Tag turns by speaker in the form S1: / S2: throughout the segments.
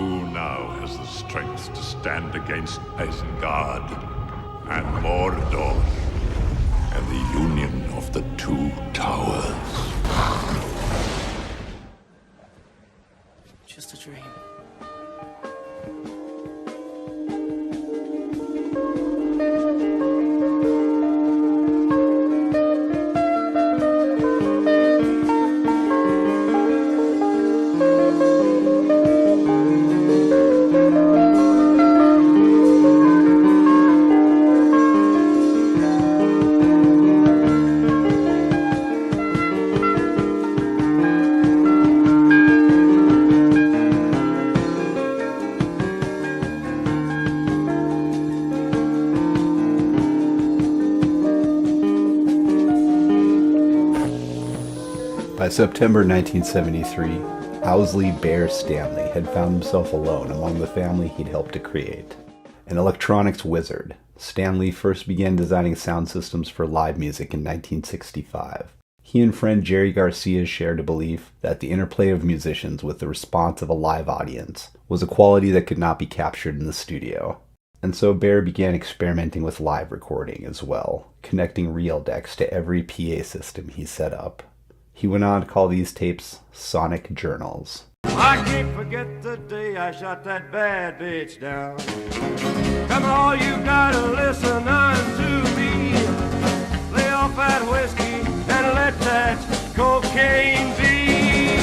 S1: Who now has the strength to stand against Isengard and Mordor and the union of the two towers?
S2: Just a dream.
S3: By September 1973, Owsley Bear Stanley had found himself alone among the family he'd helped to create. An electronics wizard, Stanley first began designing sound systems for live music in 1965. He and friend Jerry Garcia shared a belief that the interplay of musicians with the response of a live audience was a quality that could not be captured in the studio. And so Bear began experimenting with live recording as well, connecting reel decks to every PA system he set up. He went on to call these tapes Sonic Journals.
S4: I can't forget the day I shot that bad bitch down. Come on, you gotta listen unto me. Lay off that whiskey and let that cocaine be.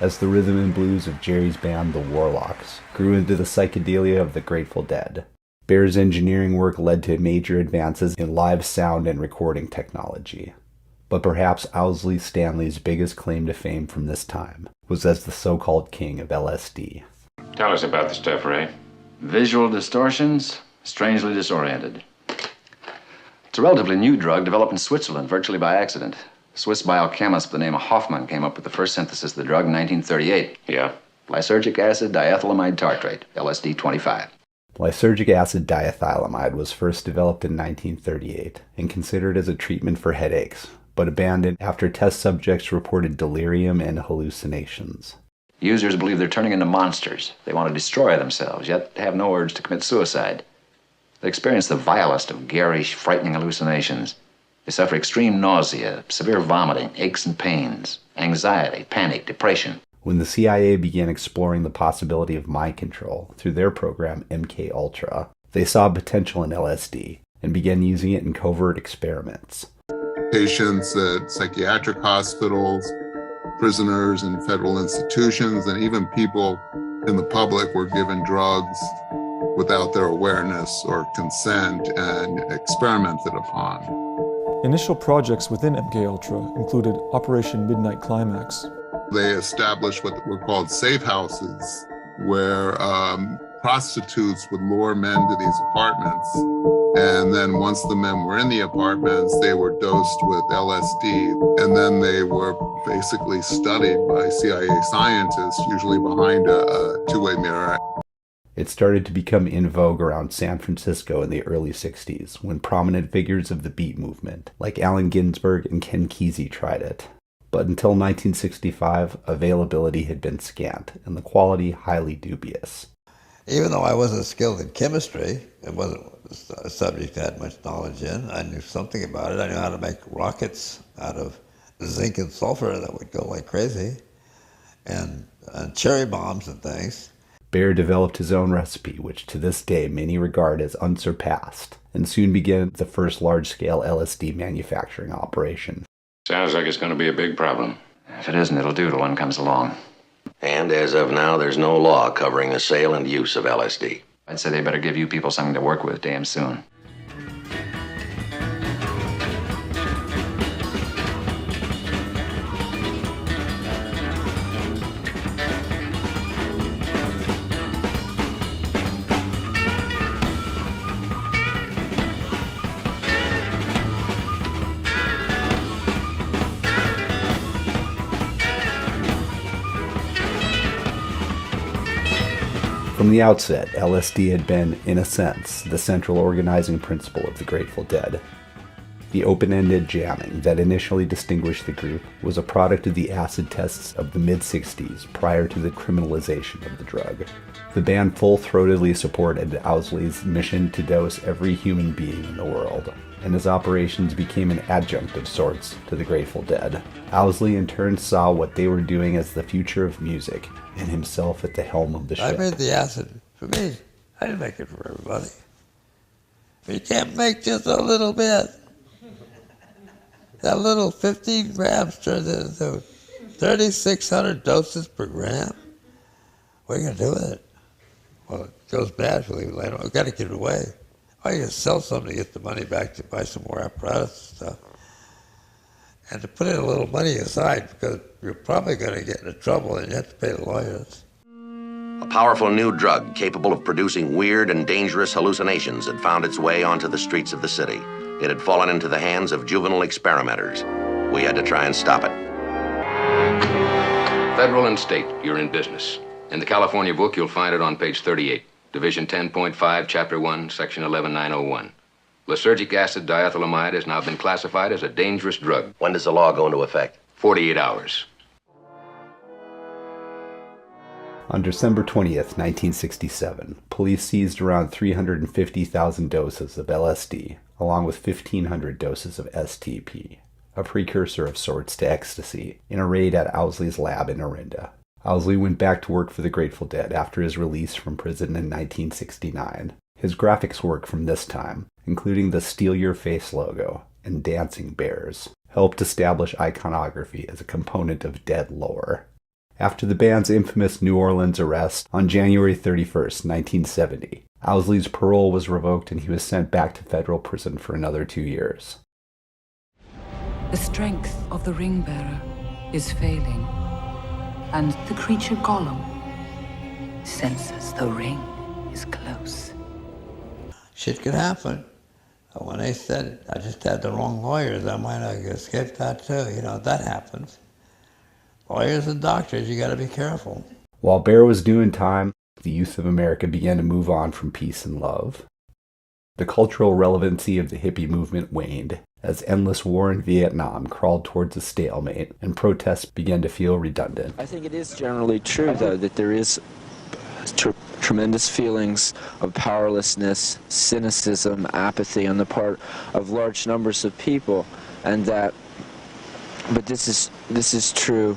S3: As the rhythm and blues of Jerry's band, the Warlocks, grew into the psychedelia of the Grateful Dead, Bear's engineering work led to major advances in live sound and recording technology. But perhaps Owsley Stanley's biggest claim to fame from this time was as the so-called king of LSD.
S5: Tell us about the stuff, Ray.
S6: Visual distortions, strangely disoriented. It's a relatively new drug developed in Switzerland virtually by accident. A Swiss biochemist by the name of Hoffman came up with the first synthesis of the drug in 1938.
S5: Yeah?
S6: Lysergic acid diethylamide tartrate, LSD-25.
S3: Lysergic acid diethylamide was first developed in 1938 and considered as a treatment for headaches, but abandoned after test subjects reported delirium and hallucinations.
S6: Users believe they're turning into monsters. They want to destroy themselves, yet have no urge to commit suicide. They experience the vilest of garish, frightening hallucinations. They suffer extreme nausea, severe vomiting, aches and pains, anxiety, panic, depression.
S3: When the CIA began exploring the possibility of mind control through their program MKUltra, they saw potential in LSD and began using it in covert experiments.
S7: Patients at psychiatric hospitals, prisoners in federal institutions, and even people in the public were given drugs without their awareness or consent and experimented upon.
S8: Initial projects within MKUltra included Operation Midnight Climax.
S7: They established what were called safe houses, where prostitutes would lure men to these apartments. And then once the men were in the apartments, they were dosed with LSD. And then they were basically studied by CIA scientists, usually behind a two-way mirror.
S3: It started to become in vogue around San Francisco in the early 60s, when prominent figures of the Beat movement, like Allen Ginsberg and Ken Kesey, tried it. But until 1965, availability had been scant, and the quality highly dubious.
S9: Even though I wasn't skilled in chemistry, it wasn't a subject I had much knowledge in, I knew something about it. I knew how to make rockets out of zinc and sulfur that would go like crazy, and cherry bombs and things.
S3: Bear developed his own recipe, which to this day many regard as unsurpassed, and soon began the first large-scale LSD manufacturing operation.
S5: Sounds like it's going to be a big problem.
S6: If it isn't, it'll do till one comes along.
S10: And as of now, there's no law covering the sale and use of LSD.
S6: I'd say they better give you people something to work with damn soon.
S3: From the outset, LSD had been, in a sense, the central organizing principle of the Grateful Dead. The open-ended jamming that initially distinguished the group was a product of the acid tests of the mid-60s prior to the criminalization of the drug. The band full-throatedly supported Owsley's mission to dose every human being in the world, and his operations became an adjunct of sorts to the Grateful Dead. Owsley in turn saw what they were doing as the future of music, and himself at the helm of the ship.
S9: I made the acid for me. I didn't make it for everybody. You can't make just a little bit. That little 15 grams turned into 3,600 doses per gram. What are you going to do with it? Well, it goes bad for you later. I've got to get it away. Or you can sell something to get the money back to buy some more apparatus and stuff. And to put in a little money aside, because you're probably going to get into trouble and you have to pay the lawyers.
S10: A powerful new drug capable of producing weird and dangerous hallucinations had found its way onto the streets of the city. It had fallen into the hands of juvenile experimenters. We had to try and stop it.
S5: Federal and state, you're in business. In the California book, you'll find it on page 38, Division 10.5, Chapter 1, Section 11901. Lysergic acid diethylamide has now been classified as a dangerous drug.
S10: When does the law go into effect?
S5: 48 hours.
S3: On December 20th, 1967, police seized around 350,000 doses of LSD, along with 1,500 doses of STP, a precursor of sorts to ecstasy, in a raid at Owsley's lab in Orinda. Owsley went back to work for the Grateful Dead after his release from prison in 1969. His graphics work from this time, including the Steal Your Face logo and dancing bears, helped establish iconography as a component of Dead lore. After the band's infamous New Orleans arrest on January 31st, 1970, Owsley's parole was revoked and he was sent back to federal prison for another 2 years.
S2: The strength of the ring bearer is failing, and the creature Gollum senses the ring is close.
S9: Shit could happen. When they said I just had the wrong lawyers, I might have escaped that too. You know, that happens. Lawyers and doctors, you got to be careful.
S3: While Bear was doing time, the youth of America began to move on from peace and love. The cultural relevancy of the hippie movement waned as endless war in Vietnam crawled towards a stalemate and protests began to feel redundant.
S11: I think it is generally true, though, that there is tremendous feelings of powerlessness, cynicism, apathy on the part of large numbers of people, and that, but this is true.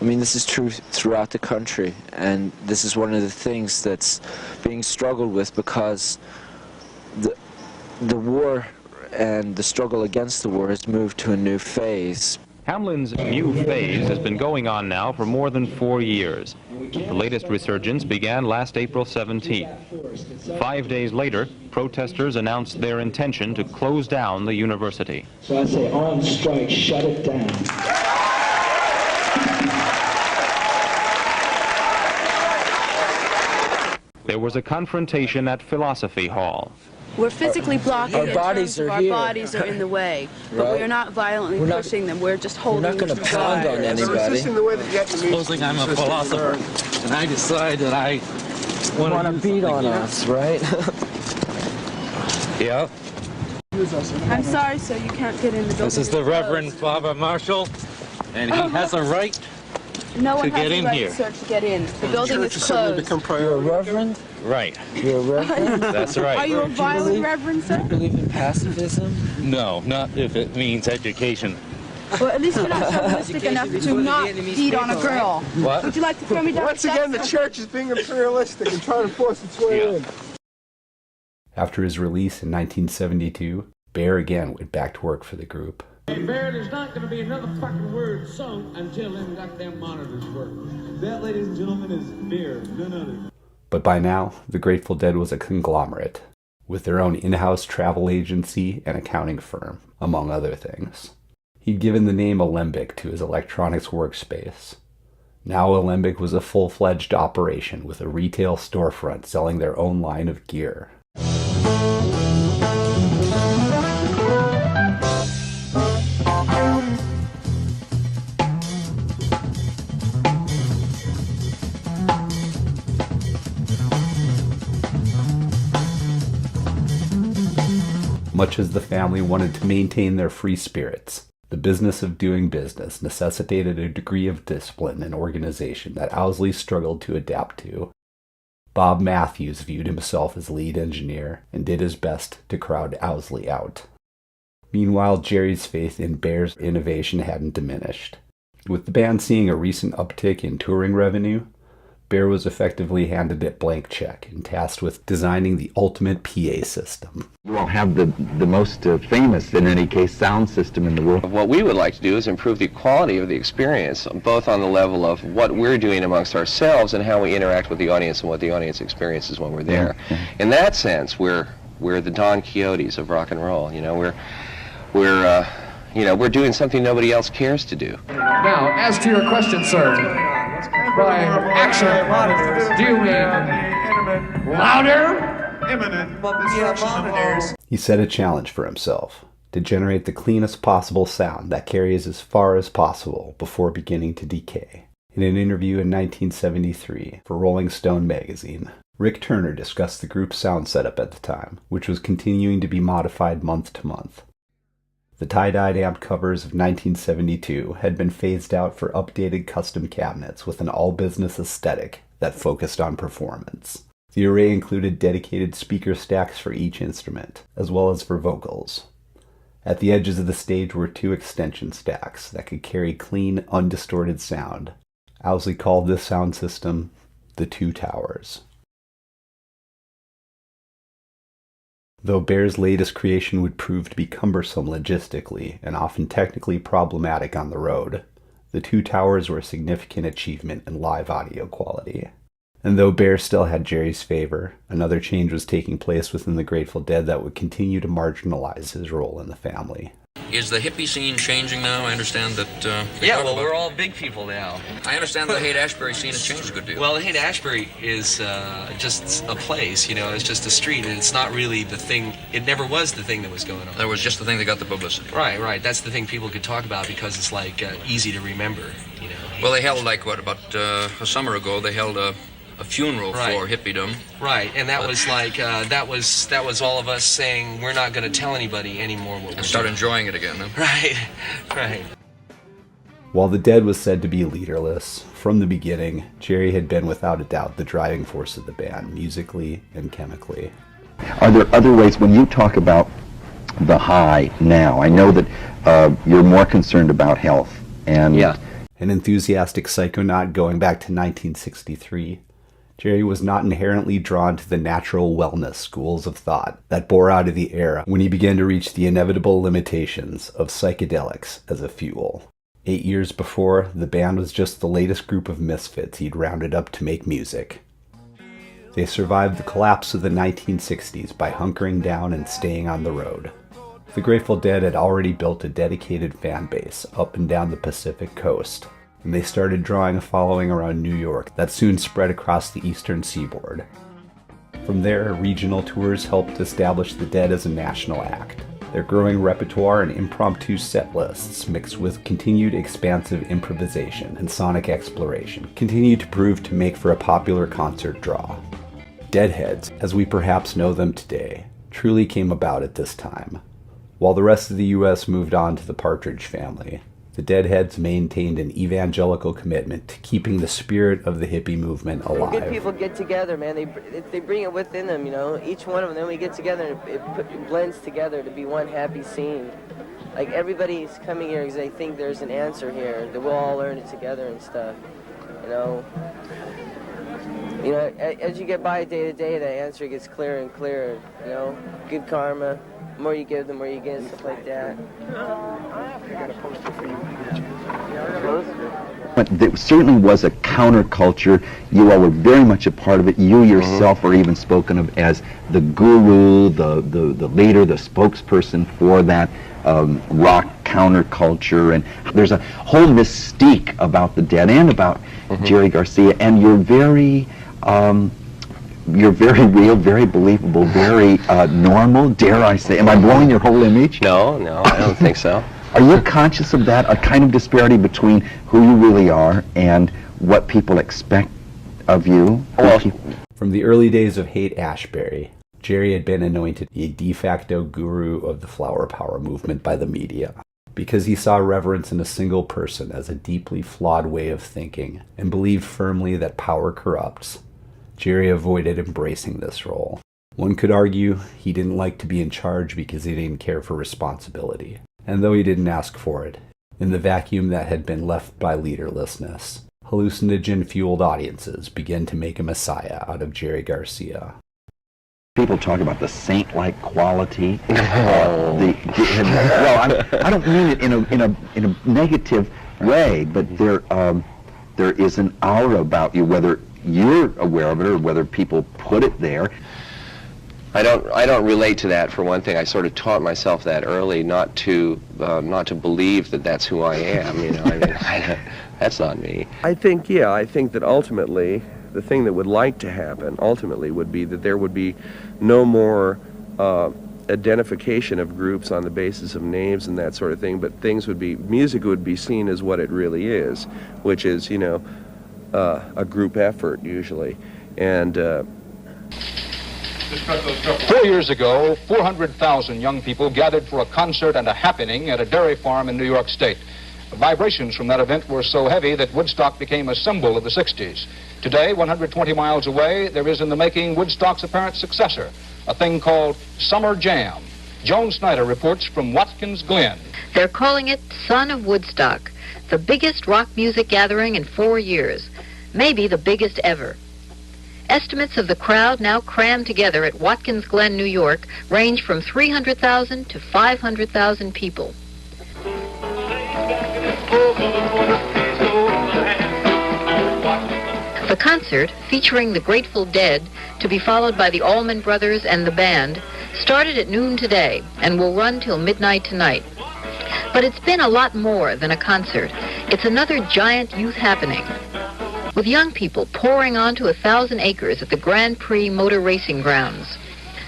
S11: I mean, this is true throughout the country, and this is one of the things that's being struggled with because the war and the struggle against the war has moved to a new phase.
S12: Hamlin's new phase has been going on now for more than 4 years. The latest resurgence began last April 17th. 5 days later, protesters announced their intention to close down the university.
S13: So I say, on strike, shut it down.
S12: There was a confrontation at Philosophy Hall.
S14: We're physically blocking
S11: Our bodies are
S14: our
S11: here.
S14: bodies are in the way, but
S11: Right.
S14: we're not violently pushing them. We're just holding them.
S11: We're not going to pound on anybody.
S15: Supposing I'm a philosopher, and I decide that I
S11: Want to beat on us, right?
S15: Yeah.
S14: I'm sorry, sir, you can't get in the building.
S15: This is the Reverend Father Marshall, and he has a right
S14: No one
S15: to
S14: has
S15: get
S14: the
S15: in
S14: right,
S15: here.
S14: sir, to get in. The building is closed.
S11: You're a reverend?
S15: Right.
S11: You're a reverend?
S15: That's right.
S14: Are you a violent reverend, sir?
S11: Do you believe in pacifism?
S15: No, not if it means education.
S14: Well, at least we're not chauvinistic enough to not beat on a girl.
S15: What?
S14: Would you like to throw me down?
S16: Once again, the church is being imperialistic and trying to force its way in.
S3: After his release in 1972, Bear again went back to work for the group.
S17: Hey, Bear, there's not going to be another fucking word sung until them goddamn monitors work. That, ladies and gentlemen, is Bear, none other.
S3: But by now, the Grateful Dead was a conglomerate, with their own in-house travel agency and accounting firm, among other things. He'd given the name Alembic to his electronics workspace. Now Alembic was a full-fledged operation with a retail storefront selling their own line of gear. much as the family wanted to maintain their free spirits, the business of doing business necessitated a degree of discipline and organization that Owsley struggled to adapt to. Bob Matthews viewed himself as lead engineer and did his best to crowd Owsley out. Meanwhile, Jerry's faith in Bear's innovation hadn't diminished. With the band seeing a recent uptick in touring revenue, Bear was effectively handed a blank check and tasked with designing the ultimate PA system.
S18: You all have the most famous, in any case, sound system in the world.
S19: What we would like to do is improve the quality of the experience, both on the level of what we're doing amongst ourselves and how we interact with the audience and what the audience experiences when we're there. In that sense, we're the Don Quixotes of rock and roll. You know, we're doing something nobody else cares to do.
S20: Now, as to your question, sir, by action, do you mean louder?
S3: Monitors. He set a challenge for himself to generate the cleanest possible sound that carries as far as possible before beginning to decay. In an interview in 1973 for Rolling Stone magazine, Rick Turner discussed the group's sound setup at the time, which was continuing to be modified month to month. The tie-dyed amp covers of 1972 had been phased out for updated custom cabinets with an all-business aesthetic that focused on performance. The array included dedicated speaker stacks for each instrument, as well as for vocals. At the edges of the stage were 2 extension stacks that could carry clean, undistorted sound. Owsley called this sound system the Two Towers. Though Bear's latest creation would prove to be cumbersome logistically and often technically problematic on the road, the Two Towers were a significant achievement in live audio quality. And though Bear still had Jerry's favor, another change was taking place within the Grateful Dead that would continue to marginalize his role in the family.
S21: Is the hippie scene changing now? I understand that...
S22: yeah, well, we're all big people now.
S21: I understand the Haight-Ashbury scene has changed a good deal.
S22: Well, the Haight-Ashbury is just a place, you know, it's just a street, and it's not really the thing, it never was the thing that was going on.
S21: That was just the thing that got the publicity.
S22: Right, that's the thing people could talk about because it's, like, easy to remember, you know.
S21: Well, they held, like, what, about a summer ago, they held a funeral for hippiedom.
S22: Right, and that was like, that was all of us saying, we're not going to tell anybody anymore what we're doing.
S21: Start enjoying it again, huh?
S22: Right.
S3: While the Dead was said to be leaderless, from the beginning, Jerry had been without a doubt the driving force of the band, musically and chemically.
S18: Are there other ways, when you talk about the high now, I know that you're more concerned about health and...
S3: Yeah. An enthusiastic psychonaut going back to 1963, Jerry was not inherently drawn to the natural wellness schools of thought that bore out of the era when he began to reach the inevitable limitations of psychedelics as a fuel. 8 years before, the band was just the latest group of misfits he'd rounded up to make music. They survived the collapse of the 1960s by hunkering down and staying on the road. The Grateful Dead had already built a dedicated fan base up and down the Pacific coast, and they started drawing a following around New York that soon spread across the eastern seaboard. From there, regional tours helped establish the Dead as a national act. Their growing repertoire and impromptu set lists, mixed with continued expansive improvisation and sonic exploration, continued to prove to make for a popular concert draw. Deadheads, as we perhaps know them today, truly came about at this time. While the rest of the U.S. moved on to the Partridge Family, the Deadheads maintained an evangelical commitment to keeping the spirit of the hippie movement alive.
S23: Good people get together, man. They bring it within them, you know. Each one of them, then we get together and it blends together to be one happy scene. Like everybody's coming here because they think there's an answer here, that we'll all learn it together and stuff, you know. You know, as you get by day to day, the answer gets clearer and clearer, you know. Good karma. The more you give, the more you get, stuff like that.
S18: But there certainly was a counterculture. You all were very much a part of it. You yourself are even spoken of as the guru, the leader, the spokesperson for that rock counterculture. And there's a whole mystique about the Dead and about Jerry Garcia. And you're very real, very believable, very normal, dare I say. Am I blowing your whole image?
S22: No, I don't think so.
S18: Are you conscious of that, a kind of disparity between who you really are and what people expect of you?
S3: From the early days of Haight-Ashbury, Jerry had been anointed a de facto guru of the flower power movement by the media, because he saw reverence in a single person as a deeply flawed way of thinking and believed firmly that power corrupts. Jerry avoided embracing this role. One could argue he didn't like to be in charge because he didn't care for responsibility, and though he didn't ask for it, in the vacuum that had been left by leaderlessness, hallucinogen-fueled audiences began to make a messiah out of Jerry Garcia.
S18: People talk about the saint-like quality. Well, I don't mean it in a negative way, but there is an aura about you, whether you're aware of it or whether people put it there.
S19: I don't relate to that. For one thing, I sort of taught myself that early, not to believe that that's who I am. You know, I mean, that's not me.
S1: I think that ultimately, the thing that would like to happen ultimately would be that there would be no more identification of groups on the basis of names and that sort of thing, but music would be seen as what it really is, which is, you know, a group effort usually. And
S4: 4 years ago, 400,000 young people gathered for a concert and a happening at a dairy farm in New York State. The vibrations from that event were so heavy that Woodstock became a symbol of the 60s. Today, 120 miles away, there is in the making Woodstock's apparent successor, a thing called Summer Jam. Joan Snyder reports from Watkins Glen.
S8: They're calling it Son of Woodstock, the biggest rock music gathering in 4 years, maybe the biggest ever. Estimates of the crowd now crammed together at Watkins Glen, New York, range from 300,000 to 500,000 people. The concert, featuring the Grateful Dead, to be followed by the Allman Brothers and the band, started at noon today and will run till midnight tonight. But it's been a lot more than a concert. It's another giant youth happening, with young people pouring onto 1,000 acres at the Grand Prix motor racing grounds.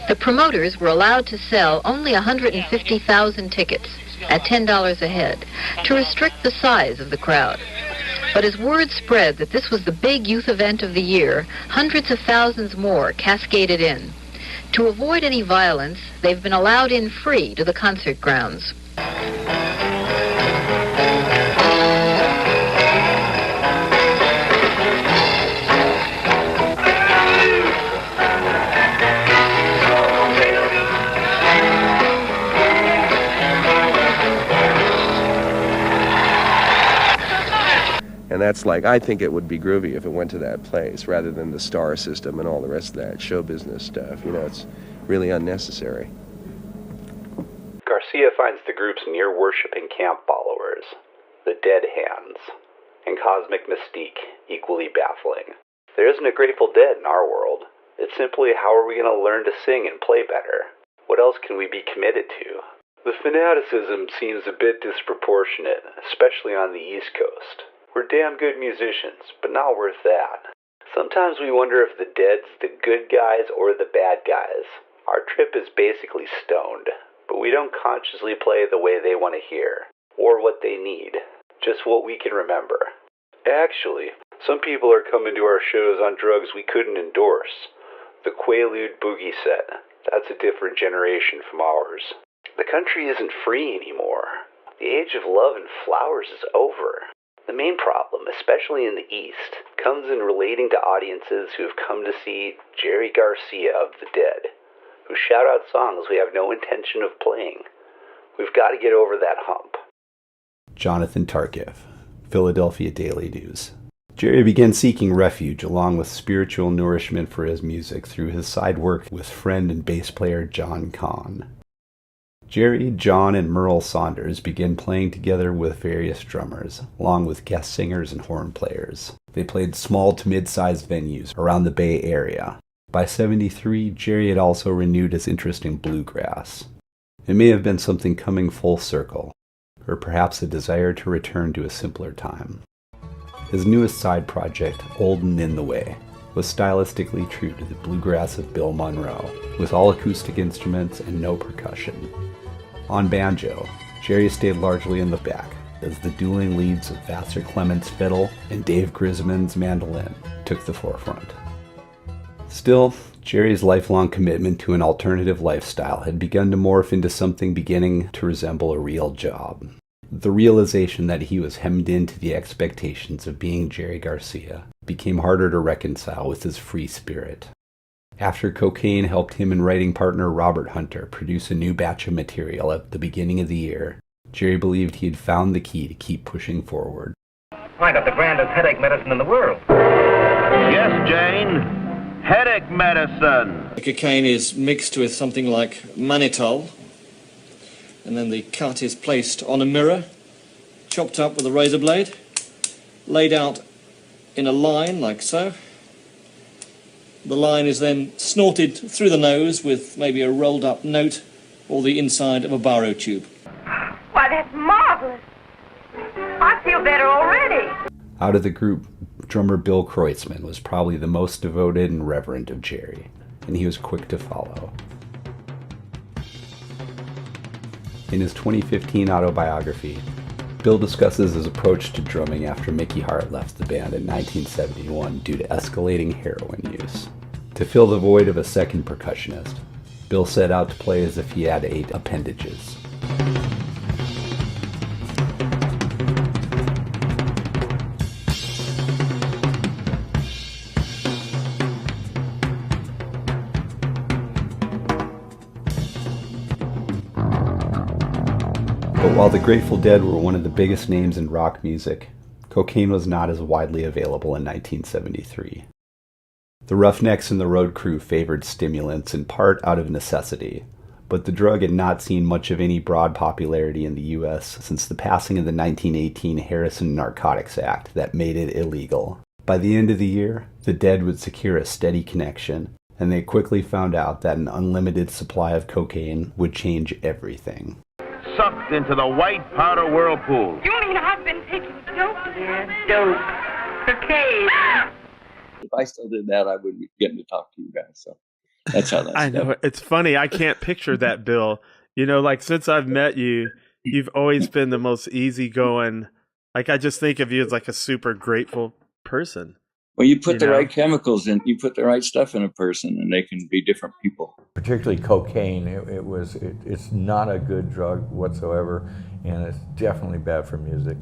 S8: The promoters were allowed to sell only 150,000 tickets at $10 a head to restrict the size of the crowd. But as word spread that this was the big youth event of the year, hundreds of thousands more cascaded in. To avoid any violence, they've been allowed in free to the concert grounds.
S1: And that's like, I think it would be groovy if it went to that place rather than the star system and all the rest of that show business stuff. You know, it's really unnecessary.
S3: Garcia finds the group's near-worshipping camp followers, the Dead Hands, and Cosmic Mystique equally baffling. There isn't a Grateful Dead in our world. It's simply, how are we going to learn to sing and play better? What else can we be committed to? The fanaticism seems a bit disproportionate, especially on the East Coast. We're damn good musicians, but not worth that. Sometimes we wonder if the Dead's the good guys or the bad guys. Our trip is basically stoned, but we don't consciously play the way they want to hear, or what they need, just what we can remember. Actually, some people are coming to our shows on drugs we couldn't endorse. The Quaalude Boogie set, that's a different generation from ours. The country isn't free anymore. The age of love and flowers is over. The main problem, especially in the East, comes in relating to audiences who have come to see Jerry Garcia of the Dead, who shout out songs we have no intention of playing. We've got to get over that hump. Jonathan Tarkiff, Philadelphia Daily News. Jerry began seeking refuge along with spiritual nourishment for his music through his side work with friend and bass player John Kahn. Jerry, John, and Merle Saunders began playing together with various drummers, along with guest singers and horn players. They played small to mid-sized venues around the Bay Area. By '73, Jerry had also renewed his interest in bluegrass. It may have been something coming full circle, or perhaps a desire to return to a simpler time. His newest side project, Old and In the Way, was stylistically true to the bluegrass of Bill Monroe, with all acoustic instruments and no percussion. On banjo, Jerry stayed largely in the back, as the dueling leads of Vassar Clement's fiddle and Dave Grisman's mandolin took the forefront. Still, Jerry's lifelong commitment to an alternative lifestyle had begun to morph into something beginning to resemble a real job. The realization that he was hemmed into the expectations of being Jerry Garcia became harder to reconcile with his free spirit. After cocaine helped him and writing partner Robert Hunter produce a new batch of material at the beginning of the year, Jerry believed he had found the key to keep pushing forward.
S6: I got the grandest headache medicine in the world.
S7: Yes, Jane. Headache medicine.
S15: The cocaine is mixed with something like mannitol, and then the cut is placed on a mirror, chopped up with a razor blade, laid out in a line like so. The line is then snorted through the nose with maybe a rolled up note or the inside of a baro tube.
S14: Why, that's marvelous. I feel better already.
S3: Out of the group, drummer Bill Kreutzmann was probably the most devoted and reverent of Jerry, and he was quick to follow. In his 2015 autobiography, Bill discusses his approach to drumming after Mickey Hart left the band in 1971 due to escalating heroin use. To fill the void of a second percussionist, Bill set out to play as if he had 8 appendages. But while the Grateful Dead were one of the biggest names in rock music, cocaine was not as widely available in 1973. The Roughnecks and the Road Crew favored stimulants in part out of necessity, but the drug had not seen much of any broad popularity in the U.S. since the passing of the 1918 Harrison Narcotics Act that made it illegal. By the end of the year, the Dead would secure a steady connection, and they quickly found out that an unlimited supply of cocaine would change everything.
S7: Sucked into the white powder whirlpool.
S14: You mean I've been taking dope? Yeah, dope. Cocaine.
S10: If I still did that, I wouldn't be getting to talk to you guys. So that's how that's
S24: I know. It's funny. I can't picture that, Bill. You know, like since I've met you, you've always been the most easygoing. Like I just think of you as like a super grateful person.
S10: Well, you put the right chemicals in, you put the right stuff in a person, and they can be different people.
S25: Particularly cocaine, it's not a good drug whatsoever, and it's definitely bad for music.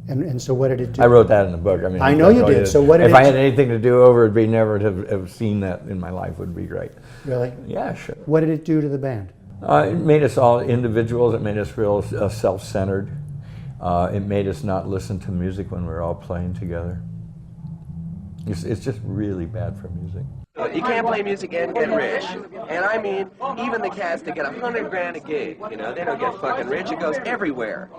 S26: And so what did it do?
S25: I wrote that in the book. I mean,
S26: I know you did. So what did
S25: if I had anything to do over, it'd be never to have seen that in my life would be great.
S26: Really?
S25: Yeah, sure.
S26: What did it do to the band?
S25: It made us all individuals. It made us real self-centered. It made us not listen to music when we were all playing together. It's just really bad for music.
S1: You can't play music and get rich. And I mean, even the cats that get $100,000 a gig, you know, they don't get fucking rich. It goes everywhere.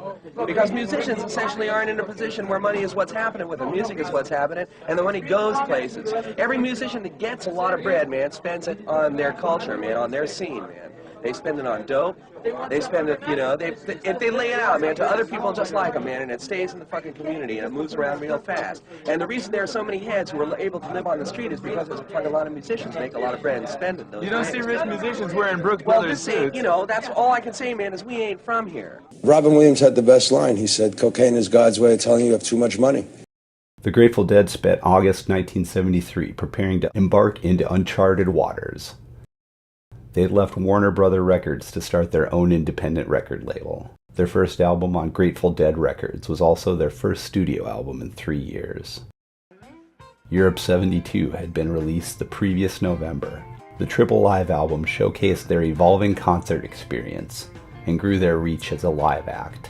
S1: Because musicians essentially aren't in a position where money is what's happening with them. Music is what's happening, and the money goes places. Every musician that gets a lot of bread, man, spends it on their culture, man, on their scene, man. They spend it on dope. They spend it, you know, if they lay it out, man, to other people just like them, man, and it stays in the fucking community, and it moves around real fast. And the reason there are so many heads who are able to live on the street is because there's a fucking lot of musicians make a lot of bread and spend it.
S16: You don't see rich musicians wearing Brooks Brothers suits.
S1: You know, that's all I can say, man, is we ain't from here.
S27: Robin Williams had the best line. He said, "Cocaine is God's way of telling you have too much money."
S3: The Grateful Dead spent August 1973 preparing to embark into uncharted waters. They had left Warner Brother Records to start their own independent record label. Their first album on Grateful Dead Records was also their first studio album in 3 years. Europe 72 had been released the previous November. The triple live album showcased their evolving concert experience and grew their reach as a live act.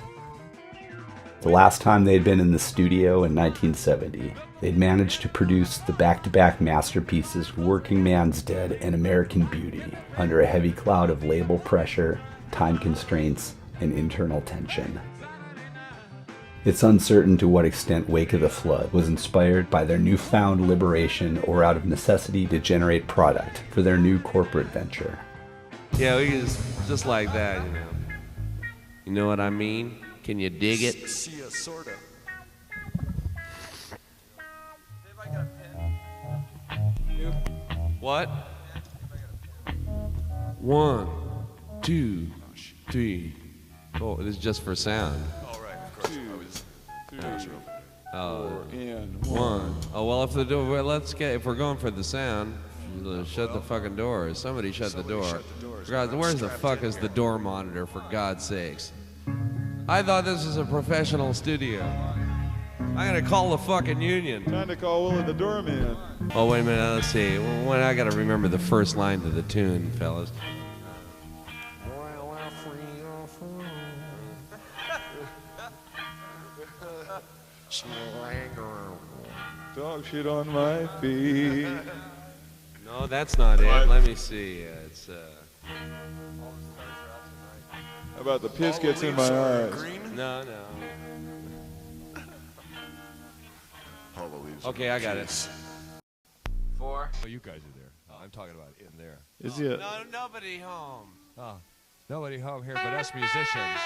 S3: The last time they'd been in the studio in 1970, they'd managed to produce the back-to-back masterpieces Working Man's Dead and American Beauty under a heavy cloud of label pressure, time constraints, and internal tension. It's uncertain to what extent Wake of the Flood was inspired by their newfound liberation or out of necessity to generate product for their new corporate venture.
S28: Yeah, we just like that, you know. You know what I mean? Can you dig it?
S16: See, sort of.
S28: What? 1, 2, 3. Oh, it is just for sound.
S16: All right, of course. I was
S28: One. Oh, well, if the door, well, if we're going for the sound, shut the fucking doors. Somebody shut the door. God, where's the fuck is the door monitor, for God's sakes? I thought this was a professional studio. I'm gonna call the fucking union.
S16: Trying to call Willie the doorman.
S28: Oh, wait a minute, let's see. When I gotta remember the first line to the tune, fellas.
S16: Dog shit on my feet.
S28: No, that's not it. Let me see. It's
S16: How about the piss gets in my eyes?
S28: No. Okay, I got it. 4.
S2: Oh, you guys are there. I'm talking about in there.
S16: Is it?
S28: No, nobody home.
S2: Oh, nobody home here but us musicians.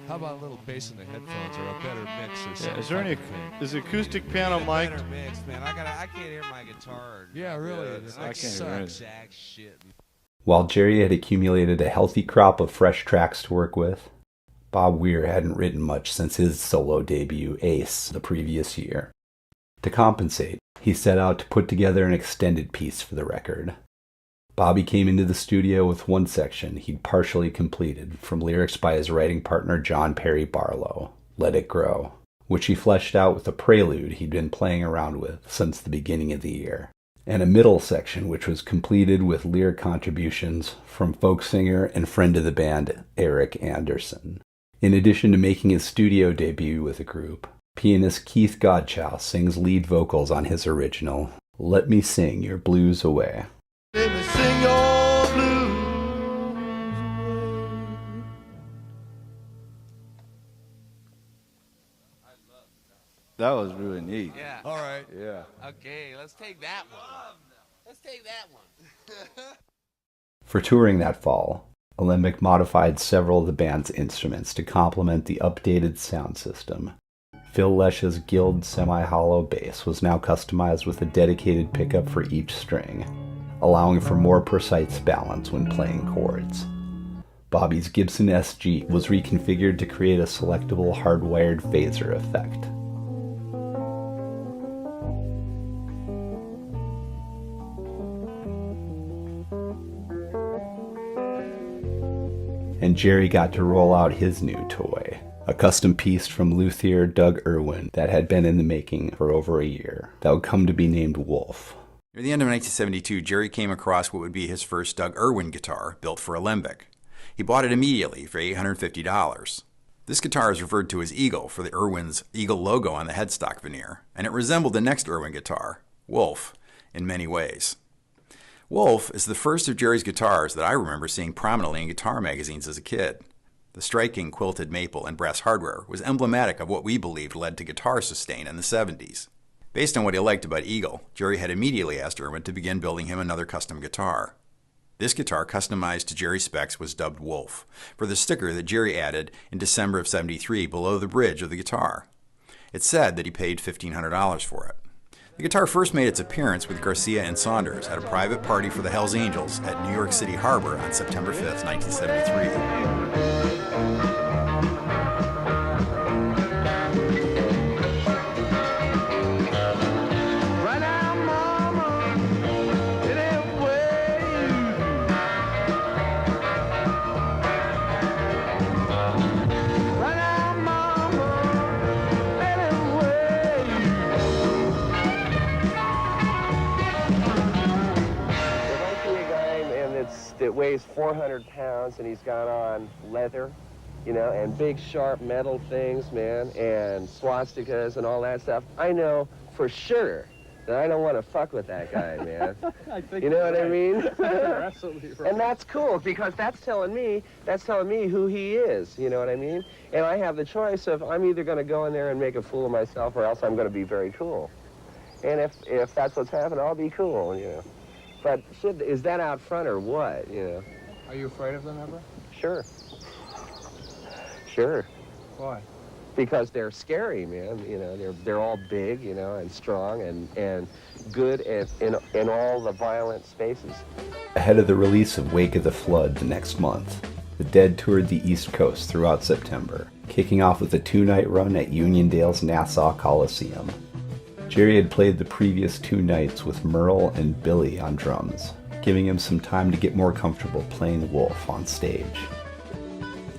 S2: How about a little bass in the headphones or a better mix or something?
S16: Is there any? Is acoustic piano mic?
S28: Better mix, man. I can't hear my guitar.
S2: Yeah, really.
S16: I can't hear it.
S28: Exact shit.
S3: While Jerry had accumulated a healthy crop of fresh tracks to work with, Bob Weir hadn't written much since his solo debut, Ace, the previous year. To compensate, he set out to put together an extended piece for the record. Bobby came into the studio with one section he'd partially completed from lyrics by his writing partner John Perry Barlow, Let It Grow, which he fleshed out with a prelude he'd been playing around with since the beginning of the year, and a middle section which was completed with lyric contributions from folk singer and friend of the band Eric Anderson. In addition to making his studio debut with the group, pianist Keith Godchow sings lead vocals on his original, Let Me Sing Your Blues Away.
S5: Let me sing your blues.
S16: That was really neat.
S28: Yeah.
S2: All right.
S16: Yeah.
S28: Okay, let's take that one. Let's take that one.
S3: For touring that fall, Alembic modified several of the band's instruments to complement the updated sound system. Phil Lesh's Guild semi-hollow bass was now customized with a dedicated pickup for each string, allowing for more precise balance when playing chords. Bobby's Gibson SG was reconfigured to create a selectable hardwired phaser effect. And Jerry got to roll out his new toy, a custom piece from luthier Doug Irwin that had been in the making for over a year, that would come to be named Wolf.
S9: Near the end of 1972, Jerry came across what would be his first Doug Irwin guitar, built for Alembic. He bought it immediately for $850. This guitar is referred to as Eagle for the Irwin's Eagle logo on the headstock veneer, and it resembled the next Irwin guitar, Wolf, in many ways. Wolf is the first of Jerry's guitars that I remember seeing prominently in guitar magazines as a kid. The striking quilted maple and brass hardware was emblematic of what we believed led to guitar sustain in the 70s. Based on what he liked about Eagle, Jerry had immediately asked Irwin to begin building him another custom guitar. This guitar, customized to Jerry's specs, was dubbed Wolf, for the sticker that Jerry added in December of '73 below the bridge of the guitar. It said that he paid $1,500 for it. The guitar first made its appearance with Garcia and Saunders at a private party for the Hells Angels at New York City Harbor on September 5th, 1973.
S1: That weighs 400 pounds and he's got on leather, you know, and big sharp metal things, man, and swastikas and all that stuff. I know for sure that I don't want to fuck with that guy, man. You know what I mean?
S16: You're absolutely right.
S1: And that's cool because that's telling me who he is, you know what I mean? And I have the choice of I'm either going to go in there and make a fool of myself or else I'm going to be very cool. And if that's what's happening, I'll be cool, you know. But is that out front or what, you know?
S16: Are you afraid of them ever?
S1: Sure. Sure.
S16: Why?
S1: Because they're scary, man. You know, they're all big, you know, and strong and good in all the violent spaces.
S3: Ahead of the release of Wake of the Flood the next month, the Dead toured the East Coast throughout September, kicking off with a 2-night run at Uniondale's Nassau Coliseum. Jerry had played the previous 2 nights with Merle and Billy on drums, giving him some time to get more comfortable playing Wolf on stage.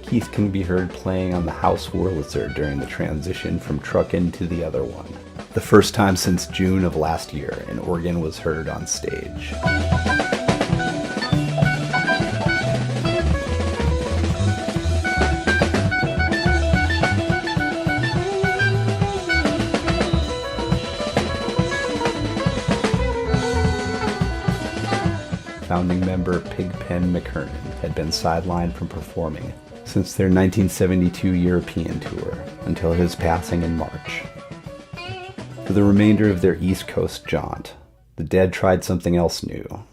S3: Keith can be heard playing on the House Wurlitzer during the transition from Truckin' to the other one, the first time since June of last year an organ was heard on stage. Founding member Pigpen McKernan had been sidelined from performing since their 1972 European tour until his passing in March. For the remainder of their East Coast jaunt, the Dead tried something else new.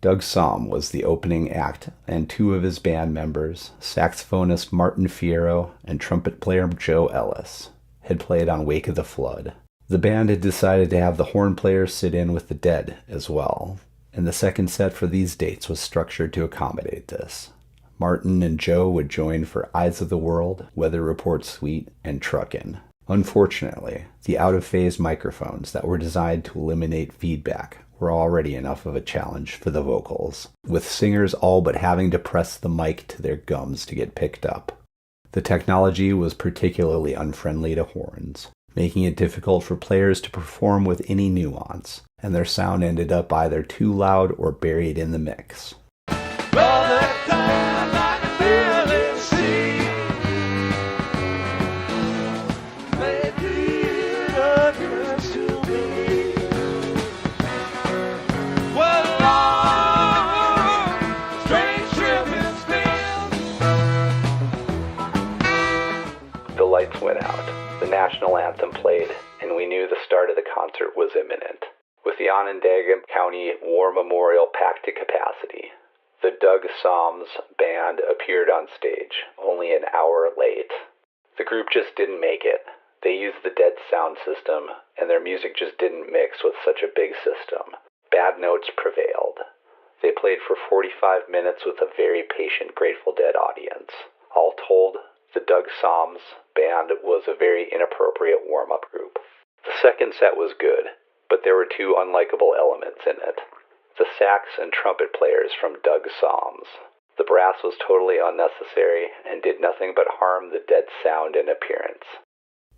S3: Doug Sahm was the opening act, and 2 of his band members, saxophonist Martin Fierro and trumpet player Joe Ellis, had played on Wake of the Flood. The band had decided to have the horn players sit in with the Dead as well, and the second set for these dates was structured to accommodate this. Martin and Joe would join for Eyes of the World, Weather Report Suite, and Truckin'. Unfortunately, the out-of-phase microphones that were designed to eliminate feedback were already enough of a challenge for the vocals, with singers all but having to press the mic to their gums to get picked up. The technology was particularly unfriendly to horns, making it difficult for players to perform with any nuance, and their sound ended up either too loud or buried in the mix. The lights went out, the national anthem played, and we knew the start of the concert was imminent. With the Onondaga County War Memorial packed to capacity, the Doug Sahm's band appeared on stage, only an hour late. The group just didn't make it. They used the Dead sound system, and their music just didn't mix with such a big system. Bad notes prevailed. They played for 45 minutes with a very patient Grateful Dead audience. All told, the Doug Sahm's band was a very inappropriate warm-up group. The second set was good, but there were 2 unlikable elements in it. The sax and trumpet players from Doug Sahm's. The brass was totally unnecessary and did nothing but harm the Dead sound and appearance.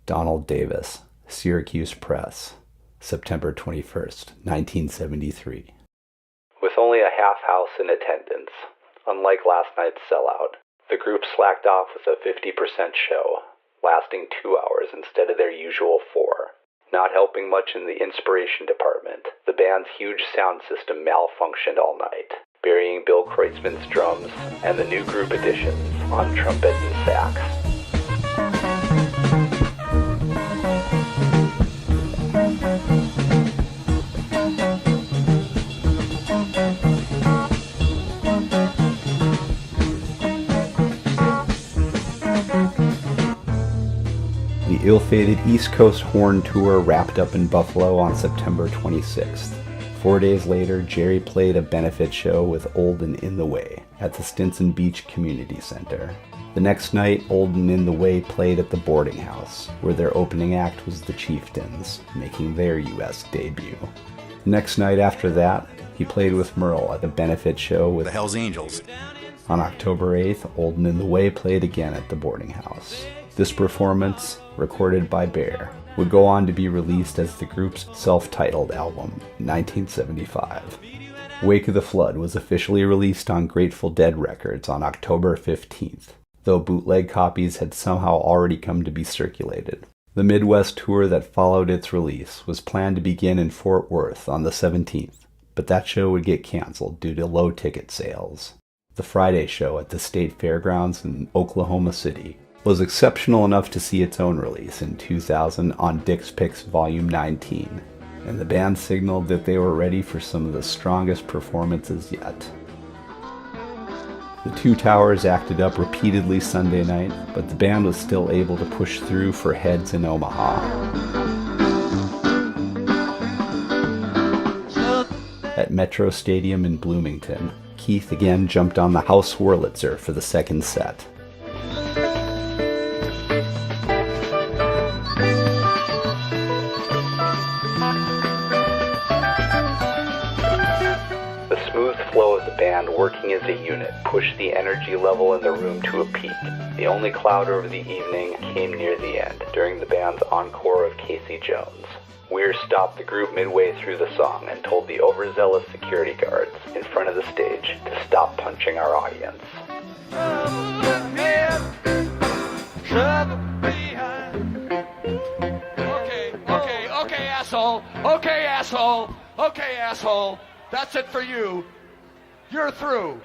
S3: Donald Davis, Syracuse Press, September 21st, 1973. With only a half house in attendance, unlike last night's sellout, the group slacked off with a 50% show, lasting 2 hours instead of their usual 4. Not helping much in the inspiration department, the band's huge sound system malfunctioned all night, burying Bill Kreutzmann's drums and the new group additions on trumpet and sax. The ill-fated East Coast Horn Tour wrapped up in Buffalo on September 26th. 4 days later, Jerry played a benefit show with Old and In the Way at the Stinson Beach Community Center. The next night, Old and In the Way played at the Boarding House, where their opening act was the Chieftains, making their U.S. debut. The next night after that, he played with Merle at a benefit show with
S9: the Hells Angels.
S3: On October 8th, Old and In the Way played again at the Boarding House. This performance, recorded by Bear, would go on to be released as the group's self-titled album in 1975. Wake of the Flood was officially released on Grateful Dead Records on October 15th, though bootleg copies had somehow already come to be circulated. The Midwest tour that followed its release was planned to begin in Fort Worth on the 17th, but that show would get canceled due to low ticket sales. The Friday show at the State Fairgrounds in Oklahoma City was exceptional enough to see its own release in 2000 on Dick's Picks Volume 19, and the band signaled that they were ready for some of the strongest performances yet. The Two Towers acted up repeatedly Sunday night, but the band was still able to push through for Heads in Omaha. At Metro Stadium in Bloomington, Keith again jumped on the House Wurlitzer for the second set. smooth flow of the band working as a unit pushed the energy level in the room to a peak. The only cloud over the evening came near the end, during the band's encore of Casey Jones. Weir stopped the group midway through the song and told the overzealous security guards in front of the stage to stop punching our audience.
S11: Okay, asshole. That's it for you. You're through.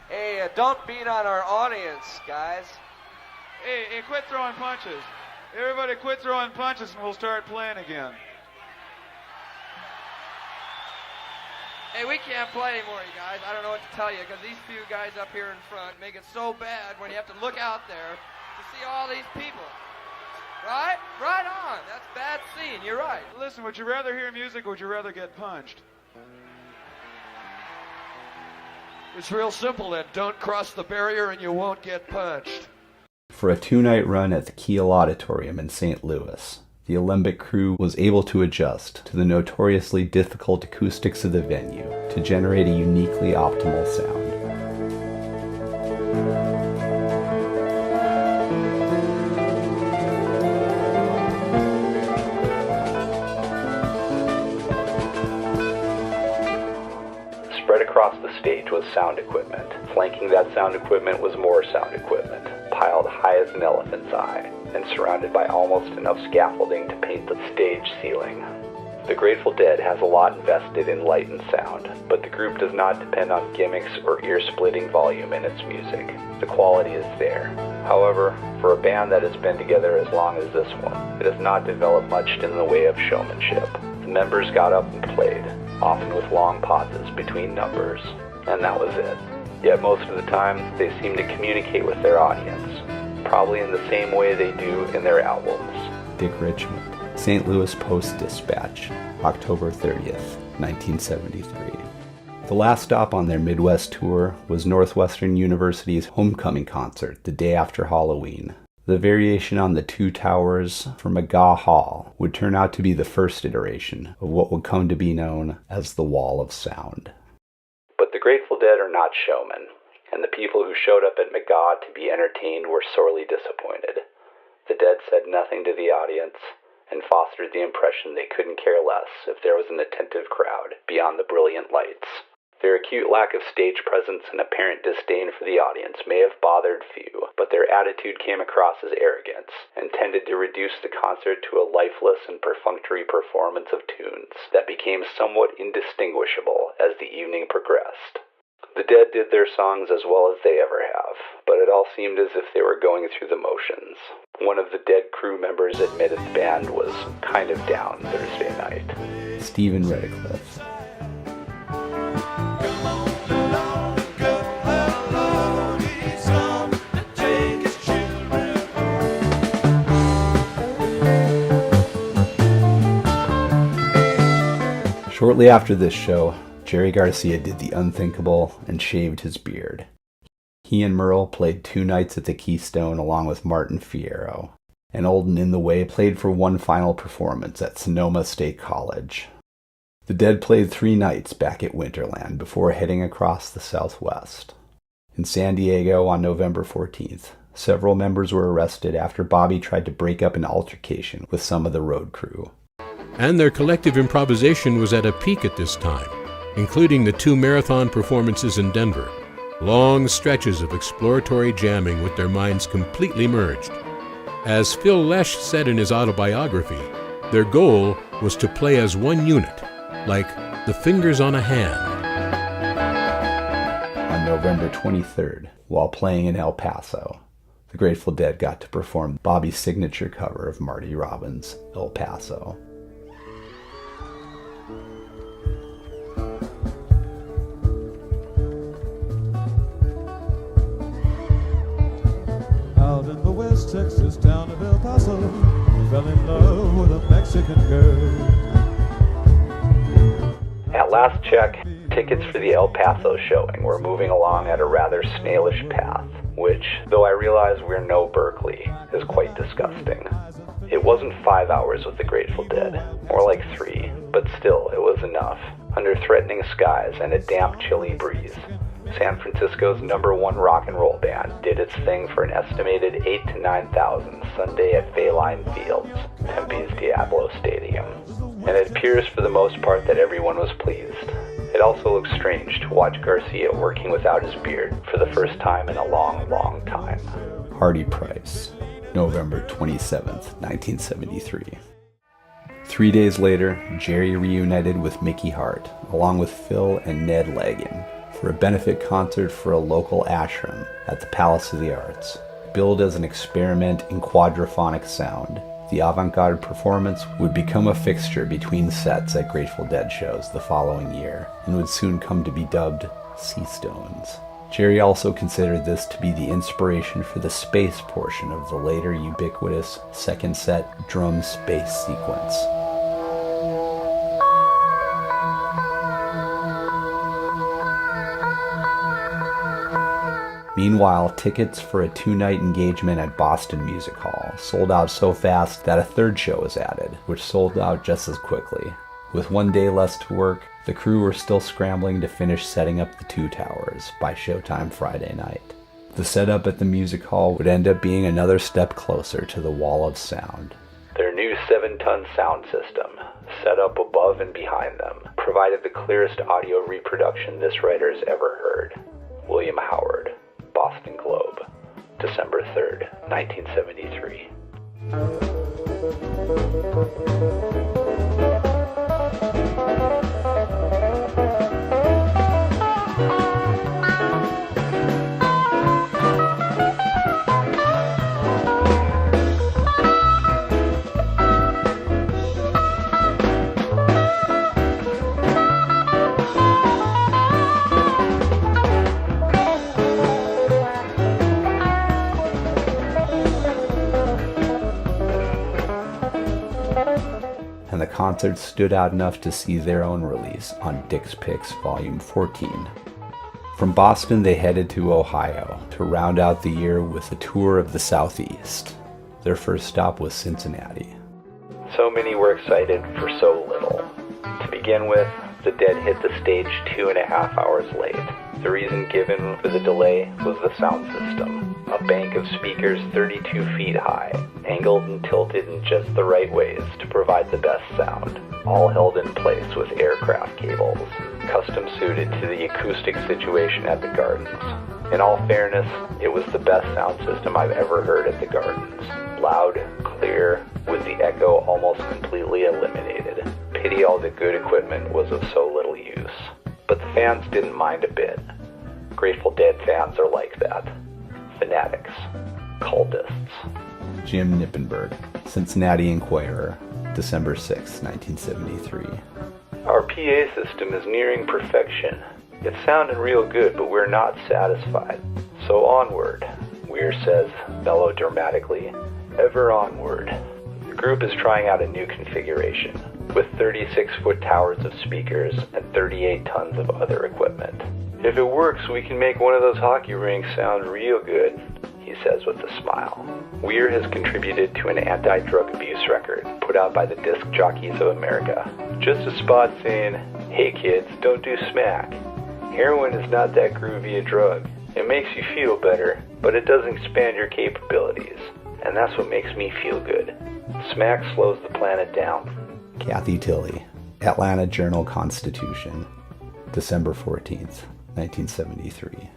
S12: Hey, don't beat on our audience, guys.
S13: Hey, quit throwing punches. Everybody quit throwing punches and we'll start playing again.
S12: Hey, we can't play anymore, you guys. I don't know what to tell you, because these few guys up here in front make it so bad when you have to look out there to see all these people. Right? Right on. That's bad scene. You're right.
S13: Listen, would you rather hear music or would you rather get punched?
S11: It's real simple then. Don't cross the barrier and you won't get punched.
S3: For a 2-night run at the Kiel Auditorium in St. Louis, the Alembic crew was able to adjust to the notoriously difficult acoustics of the venue to generate a uniquely optimal sound. Spread across the stage was sound equipment. Flanking that sound equipment was more sound equipment, piled high as an elephant's eye, and surrounded by almost enough scaffolding to paint the stage ceiling. The Grateful Dead has a lot invested in light and sound, but the group does not depend on gimmicks or ear-splitting volume in its music. The quality is there. However, for a band that has been together as long as this one, it has not developed much in the way of showmanship. The members got up and played, often with long pauses between numbers, and that was it. Yet most of the time, they seem to communicate with their audience, probably in the same way they do in their albums. Dick Richmond, St. Louis Post-Dispatch, October 30th, 1973. The last stop on their Midwest tour was Northwestern University's homecoming concert the day after Halloween. The variation on the Two Towers from McGaw Hall would turn out to be the first iteration of what would come to be known as the Wall of Sound. But the Grateful Dead are not showmen, and the people who showed up at McGaw to be entertained were sorely disappointed. The Dead said nothing to the audience and fostered the impression they couldn't care less if there was an attentive crowd beyond the brilliant lights. Their acute lack of stage presence and apparent disdain for the audience may have bothered few, but their attitude came across as arrogance and tended to reduce the concert to a lifeless and perfunctory performance of tunes that became somewhat indistinguishable as the evening progressed. The Dead did their songs as well as they ever have, but it all seemed as if they were going through the motions. One of the Dead crew members admitted the band was kind of down Thursday night. Stephen Redcliffe. Shortly after this show, Jerry Garcia did the unthinkable and shaved his beard. He and Merle played 2 nights at the Keystone along with Martin Fierro, and Old and In the Way played for one final performance at Sonoma State College. The Dead played 3 nights back at Winterland before heading across the Southwest. In San Diego on November 14th, several members were arrested after Bobby tried to break up an altercation with some of the road crew.
S17: And their collective improvisation was at a peak at this time, including the 2 marathon performances in Denver, long stretches of exploratory jamming with their minds completely merged. As Phil Lesh said in his autobiography, their goal was to play as one unit, like the fingers on a hand.
S3: On November 23rd, while playing in El Paso, the Grateful Dead got to perform Bobby's signature cover of Marty Robbins' El Paso.
S20: Out in the West Texas town of El Paso, fell in love with a Mexican girl.
S3: At last check, tickets for the El Paso showing were moving along at a rather snailish path, which, though I realize we're no Berkeley, is quite disgusting. It wasn't 5 hours with the Grateful Dead, more like 3. But still, it was enough. Under threatening skies and a damp, chilly breeze, San Francisco's #1 rock and roll band did its thing for an estimated 8,000 to 9,000 Sunday at Fayline Fields, Tempe's Diablo Stadium. And it appears for the most part that everyone was pleased. It also looks strange to watch Garcia working without his beard for the first time in a long, long time. Hardy Price, November 27th, 1973. 3 days later, Jerry reunited with Mickey Hart, along with Phil and Ned Lagan, for a benefit concert for a local ashram at the Palace of the Arts. Billed as an experiment in quadraphonic sound, the avant-garde performance would become a fixture between sets at Grateful Dead shows the following year, and would soon come to be dubbed Sea Stones. Jerry also considered this to be the inspiration for the space portion of the later ubiquitous second set drum space sequence. Meanwhile, tickets for a 2-night engagement at Boston Music Hall sold out so fast that a third show was added, which sold out just as quickly. With 1 day less to work, the crew were still scrambling to finish setting up the 2 towers by showtime Friday night. The setup at the music hall would end up being another step closer to the wall of sound. Their new 7-ton sound system, set up above and behind them, provided the clearest audio reproduction this writer has ever heard. William Howard, Boston Globe, December 3rd, 1973. And the concert stood out enough to see their own release on Dick's Picks Volume 14. From Boston, they headed to Ohio to round out the year with a tour of the Southeast. Their first stop was Cincinnati. So many were excited for so little. To begin with, the Dead hit the stage 2.5 hours late. The reason given for the delay was the sound system, a bank of speakers 32 feet high, angled and tilted in just the right ways to provide the best sound, all held in place with aircraft cables, custom suited to the acoustic situation at the Gardens. In all fairness, it was the best sound system I've ever heard at the Gardens. Loud, clear, with the echo almost completely eliminated. Pity all the good equipment was of so little use. But the fans didn't mind a bit. Grateful Dead fans are like that. Fanatics. Cultists. Jim Nippenberg, Cincinnati Enquirer, December 6, 1973. Our PA system is nearing perfection. It's sounding real good, but we're not satisfied. So onward, Weir says, melodramatically, ever onward. The group is trying out a new configuration, with 36-foot towers of speakers and 38 tons of other equipment. If it works, we can make one of those hockey rinks sound real good, he says with a smile. Weir has contributed to an anti-drug abuse record put out by the Disc Jockeys of America. Just a spot saying, hey kids, don't do smack. Heroin is not that groovy a drug. It makes you feel better, but it doesn't expand your capabilities. And that's what makes me feel good. Smack slows the planet down. Kathy Tilley, Atlanta Journal-Constitution, December 14th, 1973.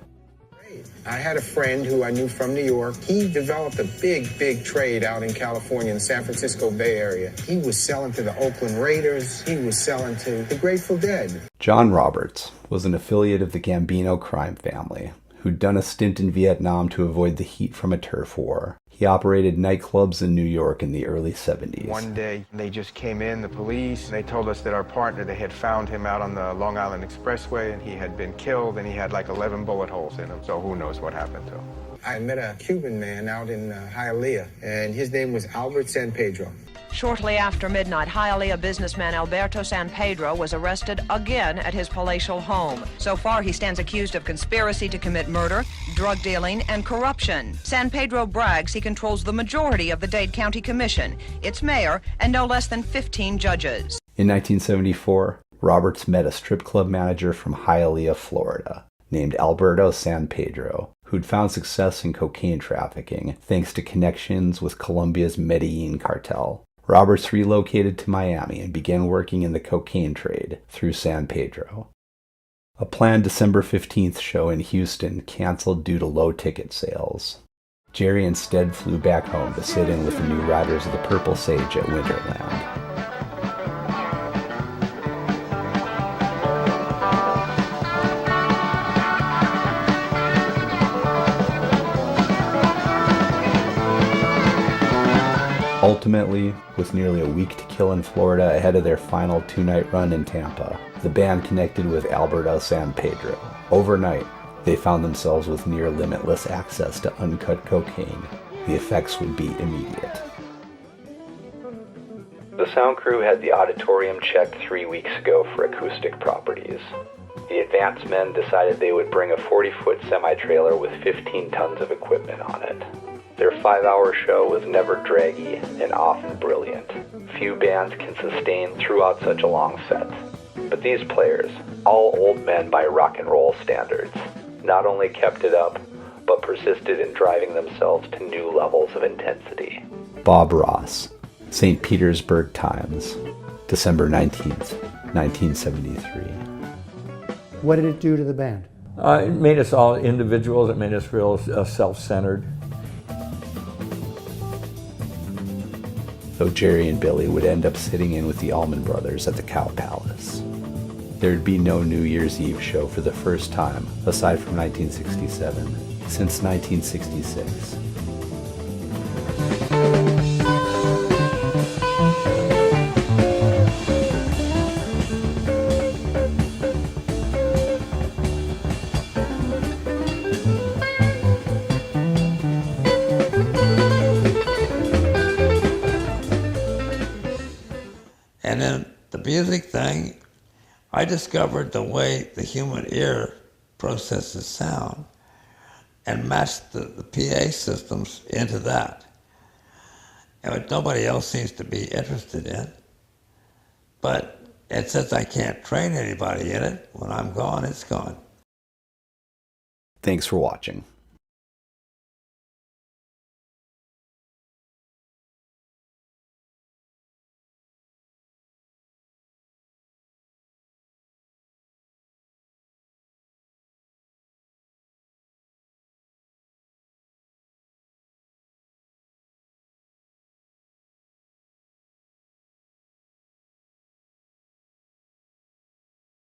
S16: I had a friend who I knew from New York. He developed a big trade out in California, in the San Francisco Bay Area. He was selling to the Oakland Raiders. He was selling to the Grateful Dead.
S3: John Roberts was an affiliate of the Gambino crime family, who'd done a stint in Vietnam to avoid the heat from a turf war. He operated nightclubs in New York in the early 70s.
S16: One day, they just came in, the police, and they told us that our partner, they had found him out on the Long Island Expressway, and he had been killed, and he had like 11 bullet holes in him, so who knows what happened to him. I met a Cuban man out in Hialeah, and his name was Albert San Pedro.
S4: Shortly after midnight, Hialeah businessman Alberto San Pedro was arrested again at his palatial home. So far, he stands accused of conspiracy to commit murder, drug dealing, and corruption. San Pedro brags he controls the majority of the Dade County Commission, its mayor, and no less than 15 judges.
S3: In 1974, Roberts met a strip club manager from Hialeah, Florida, named Alberto San Pedro, who'd found success in cocaine trafficking thanks to connections with Colombia's Medellin cartel. Roberts relocated to Miami and began working in the cocaine trade through San Pedro. A planned December 15th show in Houston canceled due to low ticket sales. Jerry instead flew back home to sit in with the new riders of the Purple Sage at Winterland. Ultimately, with nearly a week to kill in Florida ahead of their final two-night run in Tampa, the band connected with Alberto San Pedro. Overnight, they found themselves with near limitless access to uncut cocaine. The effects would be immediate. The sound crew had the auditorium checked 3 weeks ago for acoustic properties. The advance men decided they would bring a 40-foot semi-trailer with 15 tons of equipment on it. Their 5-hour show was never draggy and often brilliant. Few bands can sustain throughout such a long set. But these players, all old men by rock and roll standards, not only kept it up, but persisted in driving themselves to new levels of intensity. Bob Ross, St. Petersburg Times, December 19th, 1973.
S26: What did it do to the band?
S25: It made us all individuals. It made us real self-centered.
S3: Though Jerry and Billy would end up sitting in with the Allman Brothers at the Cow Palace. There'd be no New Year's Eve show for the first time, aside from 1967, since 1966.
S6: And then the music thing, I discovered the way the human ear processes sound and matched the PA systems into that. And what nobody else seems to be interested in. But and since I can't train anybody in it, when I'm gone, it's gone.
S3: Thanks for watching.